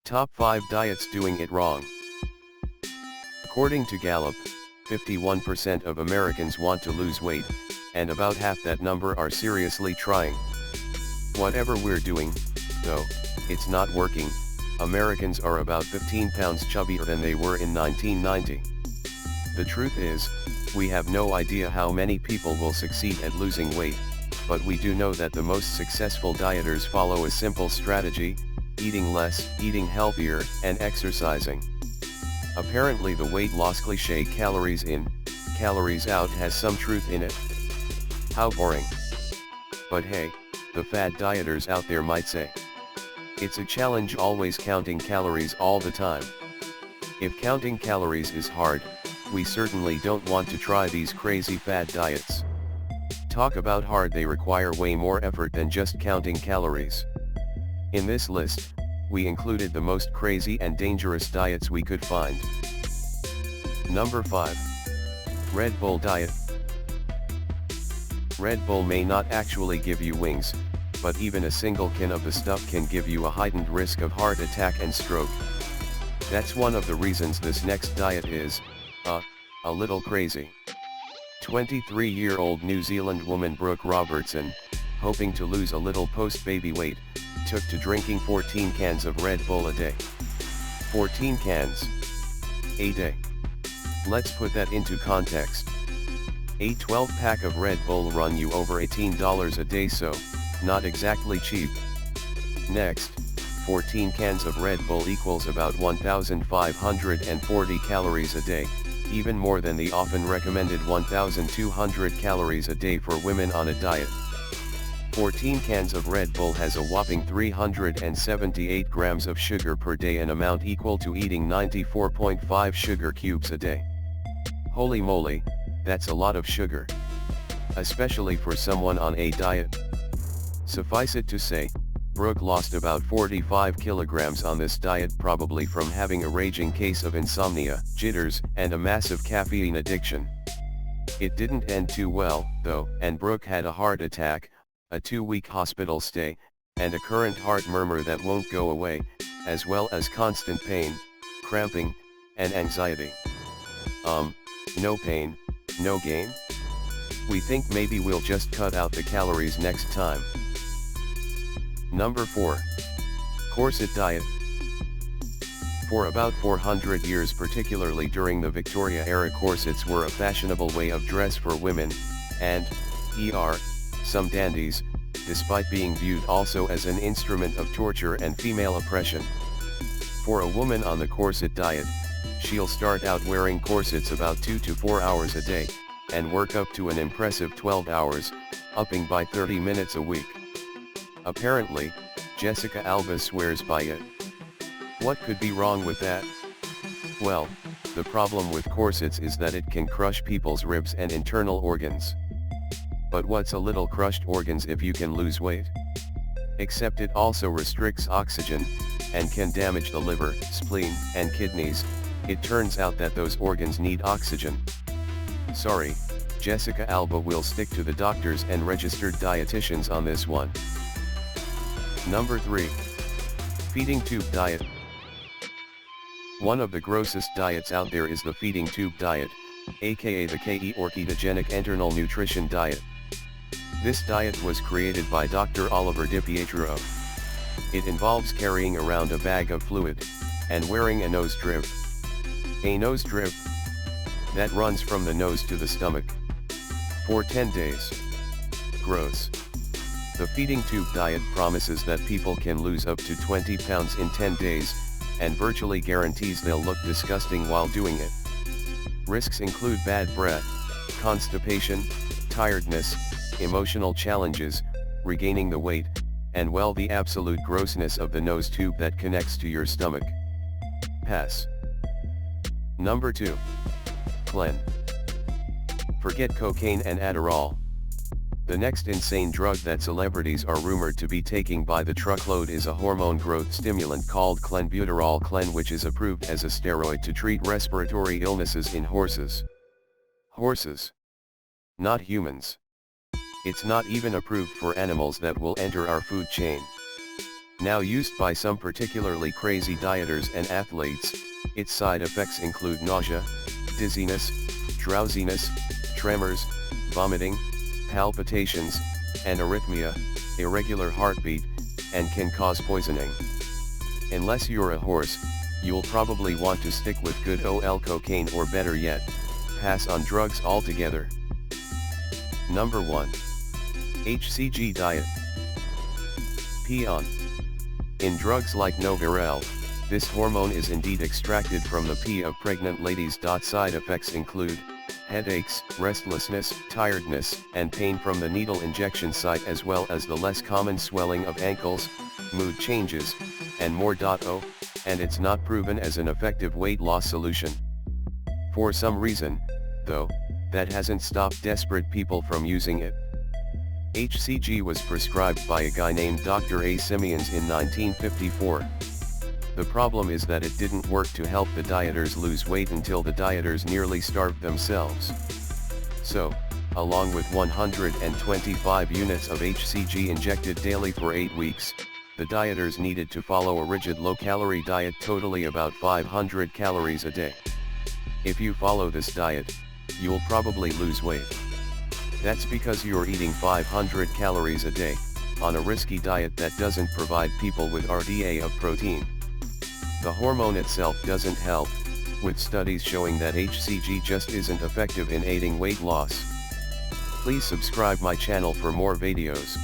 Top 5 Diets Doing It Wrong. According to Gallup, 51% of Americans want to lose weight, and about half that number are seriously trying. Whatever we're doing, though, it's not working. Americans are about 15 pounds chubbier than they were in 1990. The truth is, we have no idea how many people will succeed at losing weight, but we do know that the most successful dieters follow a simple strategy: eating less, eating healthier, and exercising. Apparently the weight loss cliche calories in, calories out has some truth in it. How boring. But hey, the fad dieters out there might say, it's a challenge always counting calories all the time. If counting calories is hard, we certainly don't want to try these crazy fad diets. Talk about hard, they require way more effort than just counting calories. In this list, we included the most crazy and dangerous diets we could find. Number 5. Red Bull Diet. Red Bull may not actually give you wings, but even a single can of the stuff can give you a heightened risk of heart attack and stroke. That's one of the reasons this next diet is, a little crazy. 23-year-old New Zealand woman Brooke Robertson, hoping to lose a little post-baby weight, took to drinking 14 cans of Red Bull a day. 14 cans a day. Let's put that into context. A 12-pack of Red Bull run you over $18 a day, so, not exactly cheap. Next, 14 cans of Red Bull equals about 1,540 calories a day, even more than the often recommended 1,200 calories a day for women on a diet. 14 cans of Red Bull has a whopping 378 grams of sugar per day, an amount equal to eating 94.5 sugar cubes a day. Holy moly, that's a lot of sugar. Especially for someone on a diet. Suffice it to say, Brooke lost about 45 kilograms on this diet, probably from having a raging case of insomnia, jitters, and a massive caffeine addiction. It didn't end too well, though, and Brooke had a heart attack, a 2-week hospital stay, and a current heart murmur that won't go away, as well as constant pain, cramping, and anxiety. No pain, no gain? We think maybe we'll just cut out the calories next time. Number 4. Corset Diet. For about 400 years, particularly during the Victoria era, corsets were a fashionable way of dress for women, and, some dandies, despite being viewed also as an instrument of torture and female oppression. For a woman on the corset diet, she'll start out wearing corsets about 2 to 4 hours a day, and work up to an impressive 12 hours, upping by 30 minutes a week. Apparently, Jessica Alba swears by it. What could be wrong with that? Well, the problem with corsets is that it can crush people's ribs and internal organs. But what's a little crushed organs if you can lose weight? Except it also restricts oxygen, and can damage the liver, spleen, and kidneys. It turns out that those organs need oxygen. Sorry, Jessica Alba will stick to the doctors and registered dietitians on this one. Number 3. Feeding Tube Diet. One of the grossest diets out there is the feeding tube diet, aka the KE or ketogenic enteral nutrition diet. This diet was created by Dr. Oliver DiPietro. It involves carrying around a bag of fluid, and wearing a nose drip. A nose drip that runs from the nose to the stomach. For 10 days. Gross. The feeding tube diet promises that people can lose up to 20 pounds in 10 days, and virtually guarantees they'll look disgusting while doing it. Risks include bad breath, constipation, tiredness, emotional challenges, regaining the weight, and well, the absolute grossness of the nose tube that connects to your stomach. Pass. Number 2. Clen. Forget cocaine and Adderall. The next insane drug that celebrities are rumored to be taking by the truckload is a hormone growth stimulant called clenbuterol, which is approved as a steroid to treat respiratory illnesses in horses. Horses. Not humans. It's not even approved for animals that will enter our food chain. Now used by some particularly crazy dieters and athletes, its side effects include nausea, dizziness, drowsiness, tremors, vomiting, palpitations, and arrhythmia, irregular heartbeat, and can cause poisoning. Unless you're a horse, you'll probably want to stick with good old cocaine, or better yet, pass on drugs altogether. Number 1. HCG diet. Peon. In drugs like Novarel, this hormone is indeed extracted from the pea of pregnant ladies. Side effects include headaches, restlessness, tiredness, and pain from the needle injection site, as well as the less common swelling of ankles, mood changes, and more. And it's not proven as an effective weight loss solution. For some reason, though, that hasn't stopped desperate people from using it. HCG was prescribed by a guy named Dr. A. Simeons in 1954. The problem is that it didn't work to help the dieters lose weight until the dieters nearly starved themselves. So, along with 125 units of HCG injected daily for 8 weeks, the dieters needed to follow a rigid low-calorie diet, totally about 500 calories a day. If you follow this diet, you'll probably lose weight. That's because you're eating 500 calories a day, on a risky diet that doesn't provide people with RDA of protein. The hormone itself doesn't help, with studies showing that HCG just isn't effective in aiding weight loss. Please subscribe my channel for more videos.